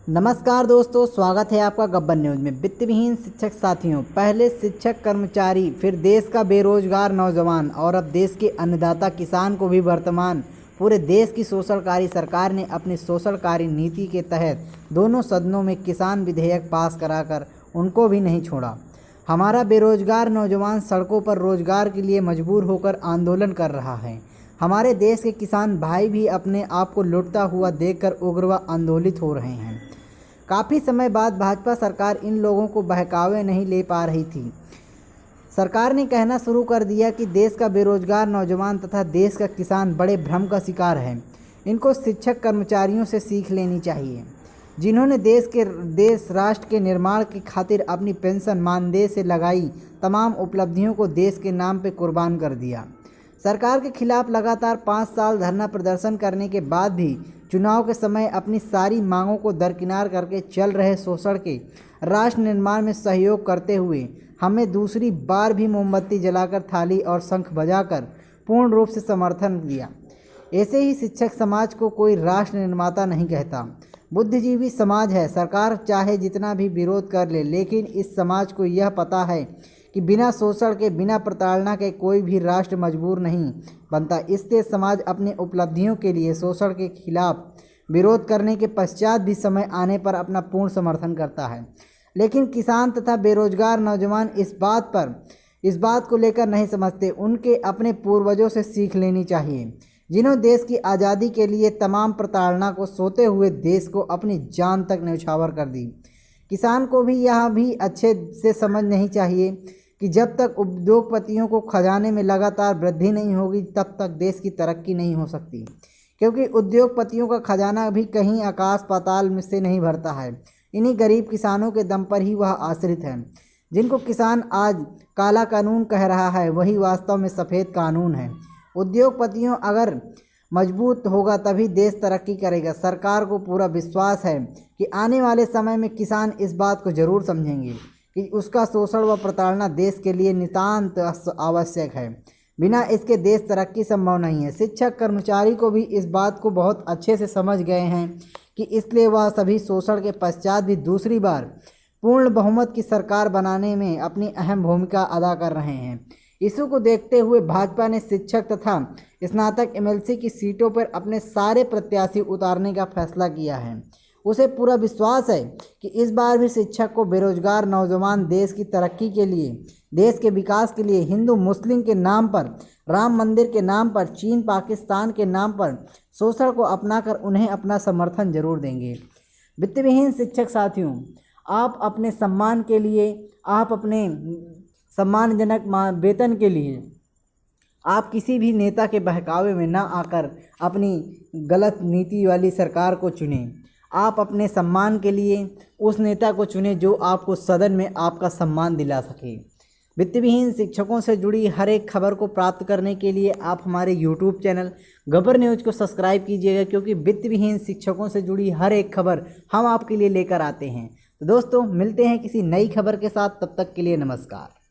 नमस्कार दोस्तों, स्वागत है आपका गब्बर न्यूज़ में। वित्त विहीन शिक्षक साथियों, पहले शिक्षक कर्मचारी, फिर देश का बेरोजगार नौजवान और अब देश के अन्नदाता किसान को भी वर्तमान पूरे देश की शोषणकारी सरकार ने अपनी शोषणकारी नीति के तहत दोनों सदनों में किसान विधेयक पास कराकर उनको भी नहीं छोड़ा। हमारा बेरोजगार नौजवान सड़कों पर रोजगार के लिए मजबूर होकर आंदोलन कर रहा है। हमारे देश के किसान भाई भी अपने आप को लुटता हुआ देखकर उग्र व आंदोलित हो रहे हैं। काफ़ी समय बाद भाजपा सरकार इन लोगों को बहकावे नहीं ले पा रही थी। सरकार ने कहना शुरू कर दिया कि देश का बेरोजगार नौजवान तथा देश का किसान बड़े भ्रम का शिकार है। इनको शिक्षक कर्मचारियों से सीख लेनी चाहिए, जिन्होंने देश राष्ट्र के निर्माण की खातिर अपनी पेंशन मानदेय से लगाई तमाम उपलब्धियों को देश के नाम पर कुर्बान कर दिया। सरकार के खिलाफ लगातार 5 साल धरना प्रदर्शन करने के बाद भी चुनाव के समय अपनी सारी मांगों को दरकिनार करके चल रहे शोषण के राष्ट्र निर्माण में सहयोग करते हुए हमें दूसरी बार भी मोमबत्ती जलाकर थाली और शंख बजाकर पूर्ण रूप से समर्थन दिया। ऐसे ही शिक्षक समाज को कोई राष्ट्र निर्माता नहीं कहता, बुद्धिजीवी समाज है। सरकार चाहे जितना भी विरोध कर ले, लेकिन इस समाज को यह पता है कि बिना शोषण के, बिना प्रताड़ना के कोई भी राष्ट्र मजबूर नहीं बनता। इसलिए समाज अपने उपलब्धियों के लिए शोषण के खिलाफ विरोध करने के पश्चात भी समय आने पर अपना पूर्ण समर्थन करता है। लेकिन किसान तथा बेरोजगार नौजवान इस बात को लेकर नहीं समझते। उनके अपने पूर्वजों से सीख लेनी चाहिए, जिन्होंने देश की आज़ादी के लिए तमाम प्रताड़ना को सोते हुए देश को अपनी जान तक न्यौछावर कर दी। किसान को भी यह भी अच्छे से समझ नहीं चाहिए कि जब तक उद्योगपतियों को खजाने में लगातार वृद्धि नहीं होगी, तब तक देश की तरक्की नहीं हो सकती। क्योंकि उद्योगपतियों का खजाना भी कहीं आकाश पाताल में से नहीं भरता है, इन्हीं गरीब किसानों के दम पर ही वह आश्रित है। जिनको किसान आज काला कानून कह रहा है, वही वास्तव में सफ़ेद कानून है। उद्योगपतियों अगर मजबूत होगा तभी देश तरक्की करेगा। सरकार को पूरा विश्वास है कि आने वाले समय में किसान इस बात को जरूर समझेंगे कि उसका शोषण व प्रताड़ना देश के लिए नितांत आवश्यक है। बिना इसके देश तरक्की संभव नहीं है। शिक्षक कर्मचारी को भी इस बात को बहुत अच्छे से समझ गए हैं कि इसलिए वह सभी शोषण के पश्चात भी दूसरी बार पूर्ण बहुमत की सरकार बनाने में अपनी अहम भूमिका अदा कर रहे हैं। इसी को देखते हुए भाजपा ने शिक्षक तथा स्नातक एमएलसी की सीटों पर अपने सारे प्रत्याशी उतारने का फैसला किया है। उसे पूरा विश्वास है कि इस बार भी शिक्षक को बेरोजगार नौजवान देश की तरक्की के लिए, देश के विकास के लिए, हिंदू मुस्लिम के नाम पर, राम मंदिर के नाम पर, चीन पाकिस्तान के नाम पर शोषण को अपनाकर उन्हें अपना समर्थन जरूर देंगे। वित्तविहीन शिक्षक साथियों, आप अपने सम्मान के लिए, आप अपने सम्मानजनक वेतन के लिए आप किसी भी नेता के बहकावे में ना आकर अपनी गलत नीति वाली सरकार को चुनें। आप अपने सम्मान के लिए उस नेता को चुनें जो आपको सदन में आपका सम्मान दिला सके। वित्तविहीन शिक्षकों से जुड़ी हर एक खबर को प्राप्त करने के लिए आप हमारे यूट्यूब चैनल गब्बर न्यूज़ को सब्सक्राइब कीजिएगा, क्योंकि वित्तविहीन शिक्षकों से जुड़ी हर एक खबर हम आपके लिए लेकर आते हैं। तो दोस्तों, मिलते हैं किसी नई खबर के साथ, तब तक के लिए नमस्कार।